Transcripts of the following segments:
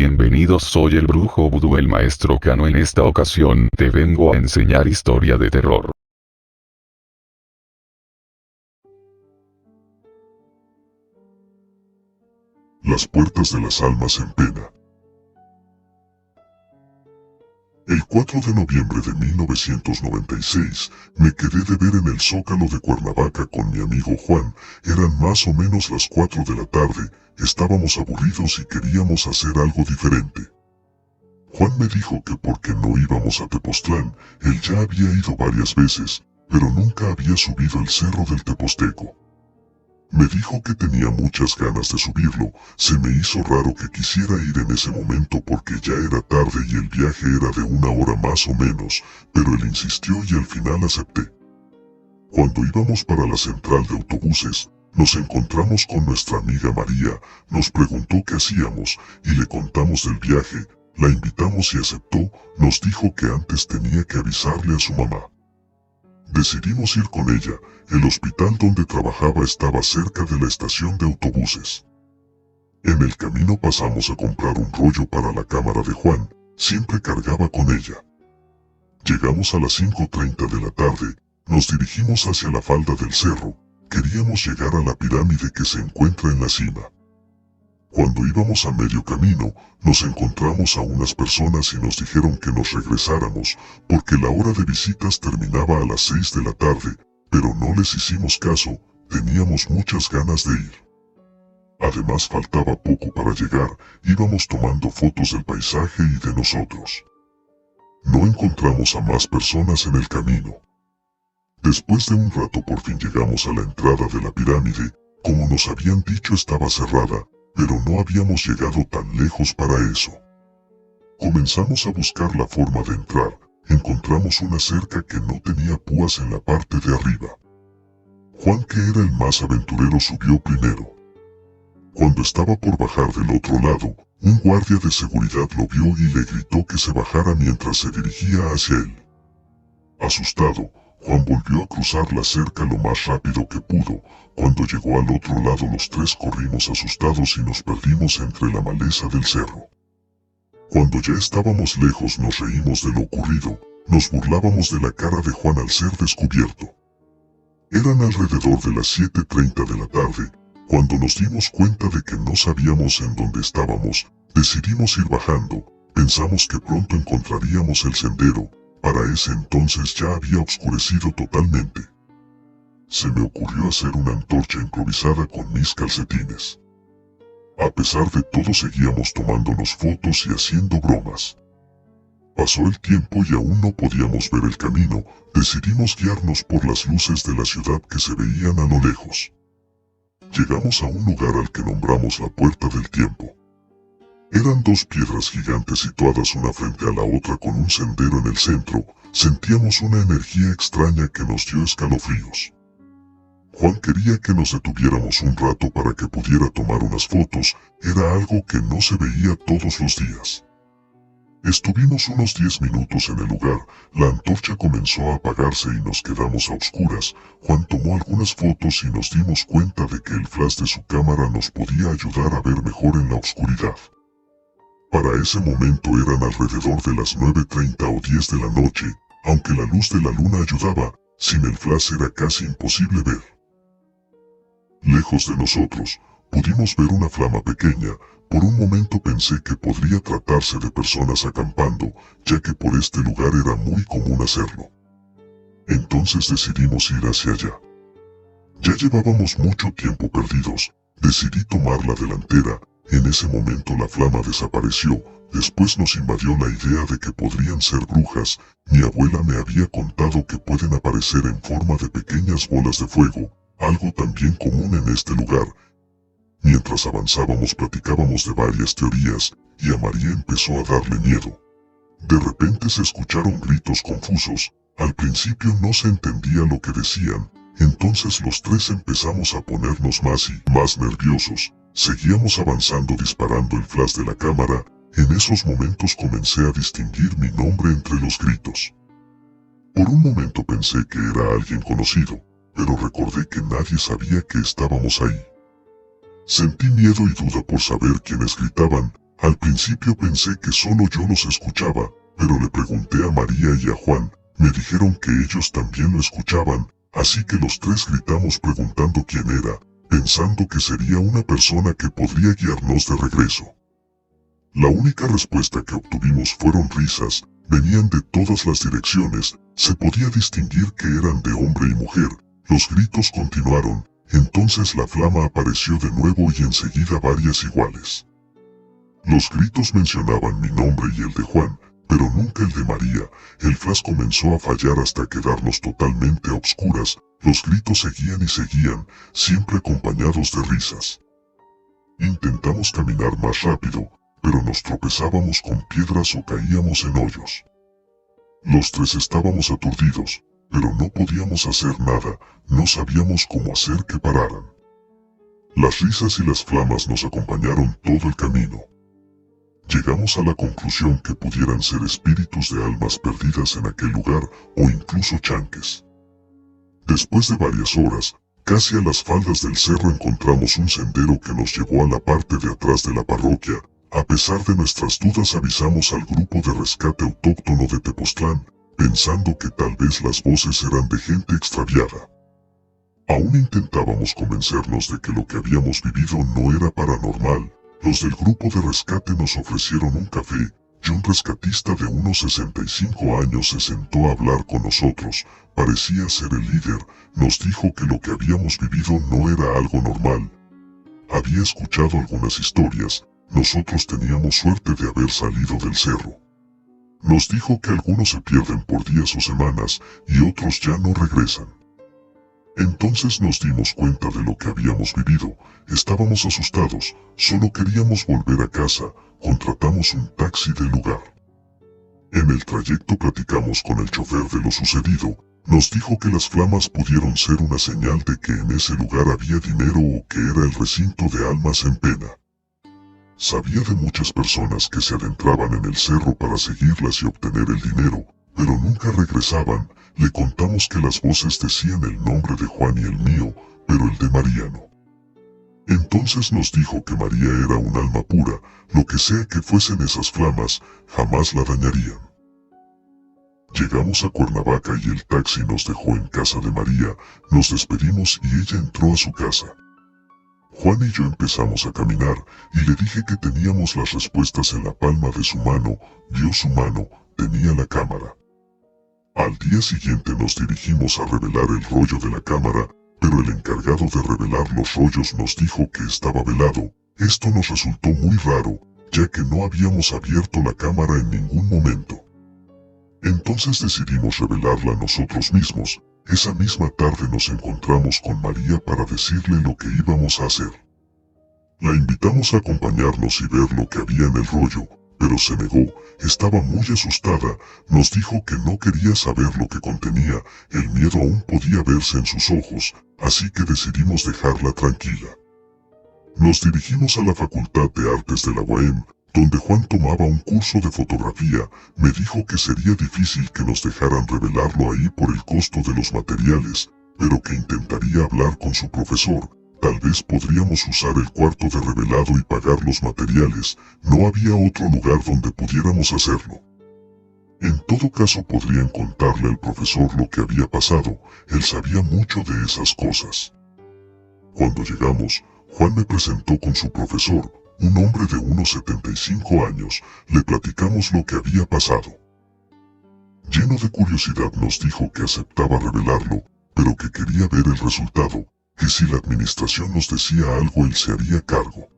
Bienvenidos, soy el brujo vudú, el maestro Kano. En esta ocasión te vengo a enseñar historia de terror. Las puertas de las almas en pena. El 4 de noviembre de 1996, me quedé de ver en el Zócalo de Cuernavaca con mi amigo Juan. Eran más o menos las 4 de la tarde, estábamos aburridos y queríamos hacer algo diferente. Juan me dijo que porque no íbamos a Tepoztlán, él ya había ido varias veces, pero nunca había subido el cerro del Teposteco. Me dijo que tenía muchas ganas de subirlo. Se me hizo raro que quisiera ir en ese momento porque ya era tarde y el viaje era de 1 hora más o menos, pero él insistió y al final acepté. Cuando íbamos para la central de autobuses, nos encontramos con nuestra amiga María. Nos preguntó qué hacíamos y le contamos del viaje. La invitamos y aceptó. Nos dijo que antes tenía que avisarle a su mamá. Decidimos ir con ella. El hospital donde trabajaba estaba cerca de la estación de autobuses. En el camino pasamos a comprar un rollo para la cámara de Juan. Siempre cargaba con ella. Llegamos a las 5:30 de la tarde. Nos dirigimos hacia la falda del cerro. Queríamos llegar a la pirámide que se encuentra en la cima. Cuando íbamos a medio camino, nos encontramos a unas personas y nos dijeron que nos regresáramos, porque la hora de visitas terminaba a las 6 de la tarde, pero no les hicimos caso. Teníamos muchas ganas de ir. Además faltaba poco para llegar. Íbamos tomando fotos del paisaje y de nosotros. No encontramos a más personas en el camino. Después de un rato por fin llegamos a la entrada de la pirámide. Como nos habían dicho, estaba cerrada, pero no habíamos llegado tan lejos para eso. Comenzamos a buscar la forma de entrar. Encontramos una cerca que no tenía púas en la parte de arriba. Juan, que era el más aventurero, subió primero. Cuando estaba por bajar del otro lado, un guardia de seguridad lo vio y le gritó que se bajara mientras se dirigía hacia él. Asustado, Juan volvió a cruzar la cerca lo más rápido que pudo. Cuando llegó al otro lado, los tres corrimos asustados y nos perdimos entre la maleza del cerro. Cuando ya estábamos lejos nos reímos de lo ocurrido. Nos burlábamos de la cara de Juan al ser descubierto. Eran alrededor de las 7:30 de la tarde. Cuando nos dimos cuenta de que no sabíamos en dónde estábamos, decidimos ir bajando. Pensamos que pronto encontraríamos el sendero. Para ese entonces ya había oscurecido totalmente. Se me ocurrió hacer una antorcha improvisada con mis calcetines. A pesar de todo seguíamos tomándonos fotos y haciendo bromas. Pasó el tiempo y aún no podíamos ver el camino. Decidimos guiarnos por las luces de la ciudad que se veían a lo lejos. Llegamos a un lugar al que nombramos la Puerta del Tiempo. Eran 2 piedras gigantes situadas una frente a la otra con un sendero en el centro. Sentíamos una energía extraña que nos dio escalofríos. Juan quería que nos detuviéramos un rato para que pudiera tomar unas fotos. Era algo que no se veía todos los días. Estuvimos unos 10 minutos en el lugar. La antorcha comenzó a apagarse y nos quedamos a oscuras. Juan tomó algunas fotos y nos dimos cuenta de que el flash de su cámara nos podía ayudar a ver mejor en la oscuridad. Para ese momento eran alrededor de las 9:30 o 10 de la noche. Aunque la luz de la luna ayudaba, sin el flash era casi imposible ver. Lejos de nosotros, pudimos ver una flama pequeña. Por un momento pensé que podría tratarse de personas acampando, ya que por este lugar era muy común hacerlo. Entonces decidimos ir hacia allá. Ya llevábamos mucho tiempo perdidos. Decidí tomar la delantera. En ese momento la flama desapareció. Después nos invadió la idea de que podrían ser brujas. Mi abuela me había contado que pueden aparecer en forma de pequeñas bolas de fuego, algo también común en este lugar. Mientras avanzábamos platicábamos de varias teorías, y a María empezó a darle miedo. De repente se escucharon gritos confusos. Al principio no se entendía lo que decían. Entonces los tres empezamos a ponernos más y más nerviosos. Seguíamos avanzando disparando el flash de la cámara. En esos momentos comencé a distinguir mi nombre entre los gritos. Por un momento pensé que era alguien conocido, pero recordé que nadie sabía que estábamos ahí. Sentí miedo y duda por saber quiénes gritaban. Al principio pensé que solo yo los escuchaba, pero le pregunté a María y a Juan, me dijeron que ellos también lo escuchaban, así que los tres gritamos preguntando quién era, pensando que sería una persona que podría guiarnos de regreso. La única respuesta que obtuvimos fueron risas, venían de todas las direcciones, se podía distinguir que eran de hombre y mujer, los gritos continuaron, entonces la flama apareció de nuevo y enseguida varias iguales. Los gritos mencionaban mi nombre y el de Juan, pero nunca el de María. El flash comenzó a fallar hasta quedarnos totalmente a obscuras, los gritos seguían y seguían, siempre acompañados de risas. Intentamos caminar más rápido, pero nos tropezábamos con piedras o caíamos en hoyos. Los tres estábamos aturdidos, pero no podíamos hacer nada, no sabíamos cómo hacer que pararan. Las risas y las flamas nos acompañaron todo el camino. Llegamos a la conclusión que pudieran ser espíritus de almas perdidas en aquel lugar o incluso chanques. Después de varias horas, casi a las faldas del cerro encontramos un sendero que nos llevó a la parte de atrás de la parroquia. A pesar de nuestras dudas avisamos al grupo de rescate autóctono de Tepoztlán, pensando que tal vez las voces eran de gente extraviada. Aún intentábamos convencernos de que lo que habíamos vivido no era paranormal. Los del grupo de rescate nos ofrecieron un café, y un rescatista de unos 65 años se sentó a hablar con nosotros, parecía ser el líder, nos dijo que lo que habíamos vivido no era algo normal. Había escuchado algunas historias, nosotros teníamos suerte de haber salido del cerro. Nos dijo que algunos se pierden por días o semanas, y otros ya no regresan. Entonces nos dimos cuenta de lo que habíamos vivido, estábamos asustados, solo queríamos volver a casa, contratamos un taxi del lugar. En el trayecto platicamos con el chofer de lo sucedido, nos dijo que las flamas pudieron ser una señal de que en ese lugar había dinero o que era el recinto de almas en pena. Sabía de muchas personas que se adentraban en el cerro para seguirlas y obtener el dinero, pero nunca regresaban. Le contamos que las voces decían el nombre de Juan y el mío, pero el de María no. Entonces nos dijo que María era un alma pura, lo que sea que fuesen esas flamas, jamás la dañarían. Llegamos a Cuernavaca y el taxi nos dejó en casa de María, nos despedimos y ella entró a su casa. Juan y yo empezamos a caminar, y le dije que teníamos las respuestas en la palma de su mano, vio su mano, tenía la cámara. Al día siguiente nos dirigimos a revelar el rollo de la cámara, pero el encargado de revelar los rollos nos dijo que estaba velado. Esto nos resultó muy raro, ya que no habíamos abierto la cámara en ningún momento. Entonces decidimos revelarla nosotros mismos. Esa misma tarde nos encontramos con María para decirle lo que íbamos a hacer. La invitamos a acompañarnos y ver lo que había en el rollo, pero se negó, estaba muy asustada, nos dijo que no quería saber lo que contenía, el miedo aún podía verse en sus ojos, así que decidimos dejarla tranquila. Nos dirigimos a la Facultad de Artes de la UAM, donde Juan tomaba un curso de fotografía, me dijo que sería difícil que nos dejaran revelarlo ahí por el costo de los materiales, pero que intentaría hablar con su profesor. Tal vez podríamos usar el cuarto de revelado y pagar los materiales, no había otro lugar donde pudiéramos hacerlo. En todo caso podrían contarle al profesor lo que había pasado, él sabía mucho de esas cosas. Cuando llegamos, Juan me presentó con su profesor, un hombre de unos 75 años, le platicamos lo que había pasado. Lleno de curiosidad nos dijo que aceptaba revelarlo, pero que quería ver el resultado, que si la administración nos decía algo él se haría cargo.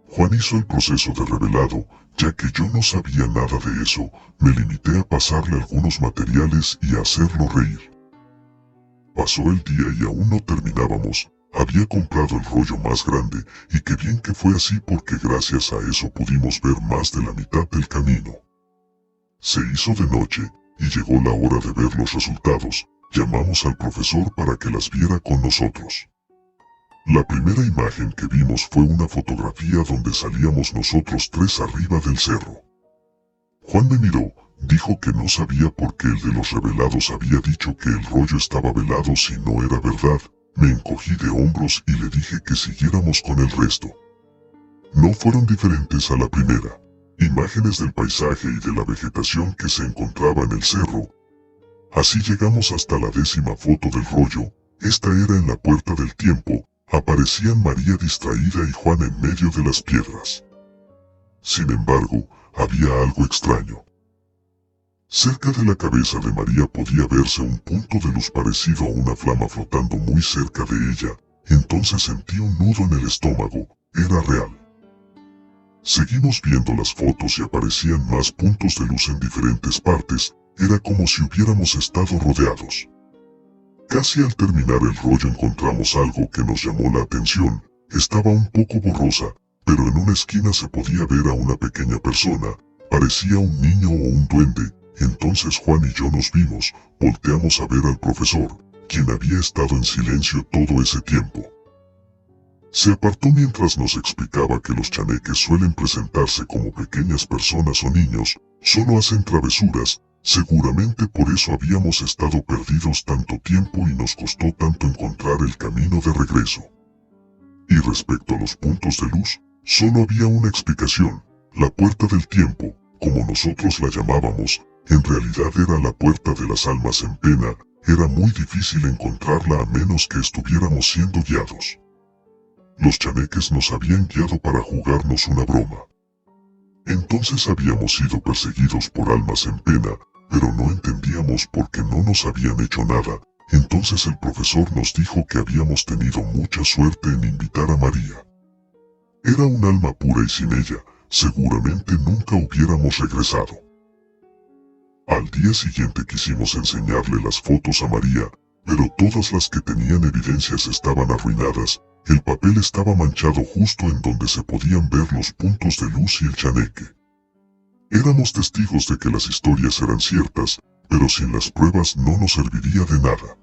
Juan hizo el proceso de revelado, ya que yo no sabía nada de eso, me limité a pasarle algunos materiales y a hacerlo reír. Pasó el día y aún no terminábamos, había comprado el rollo más grande, y qué bien que fue así porque gracias a eso pudimos ver más de la mitad del camino. Se hizo de noche, y llegó la hora de ver los resultados. Llamamos al profesor para que las viera con nosotros. La primera imagen que vimos fue una fotografía donde salíamos nosotros tres arriba del cerro. Juan me miró, dijo que no sabía por qué el de los revelados había dicho que el rollo estaba velado si no era verdad. Me encogí de hombros y le dije que siguiéramos con el resto. no fueron diferentes a la primera. Imágenes del paisaje y de la vegetación que se encontraba en el cerro. Así llegamos hasta la 10ª foto del rollo. Esta era en la puerta del tiempo. Aparecían María distraída y Juan en medio de las piedras. Sin embargo, había algo extraño. Cerca de la cabeza de María podía verse un punto de luz parecido a una flama flotando muy cerca de ella. Entonces sentí un nudo en el estómago. Era real. Seguimos viendo las fotos y aparecían más puntos de luz en diferentes partes. Era como si hubiéramos estado rodeados. Casi al terminar el rollo encontramos algo que nos llamó la atención. Estaba un poco borrosa, pero en una esquina se podía ver a una pequeña persona. Parecía un niño o un duende. Entonces Juan y yo nos vimos, volteamos a ver al profesor, quien había estado en silencio todo ese tiempo. Se apartó mientras nos explicaba que los chaneques suelen presentarse como pequeñas personas o niños, solo hacen travesuras, seguramente por eso habíamos estado perdidos tanto tiempo y nos costó tanto encontrar el camino de regreso. Y respecto a los puntos de luz, solo había una explicación, la puerta del tiempo, como nosotros la llamábamos, en realidad era la puerta de las almas en pena. Era muy difícil encontrarla a menos que estuviéramos siendo guiados. Los chaneques nos habían guiado para jugarnos una broma. Entonces habíamos sido perseguidos por almas en pena, pero no entendíamos por qué no nos habían hecho nada. Entonces el profesor nos dijo que habíamos tenido mucha suerte en invitar a María. Era un alma pura y sin ella, seguramente nunca hubiéramos regresado. Al día siguiente quisimos enseñarle las fotos a María, pero todas las que tenían evidencias estaban arruinadas. El papel estaba manchado justo en donde se podían ver los puntos de luz y el chaneque. Éramos testigos de que las historias eran ciertas, pero sin las pruebas no nos serviría de nada.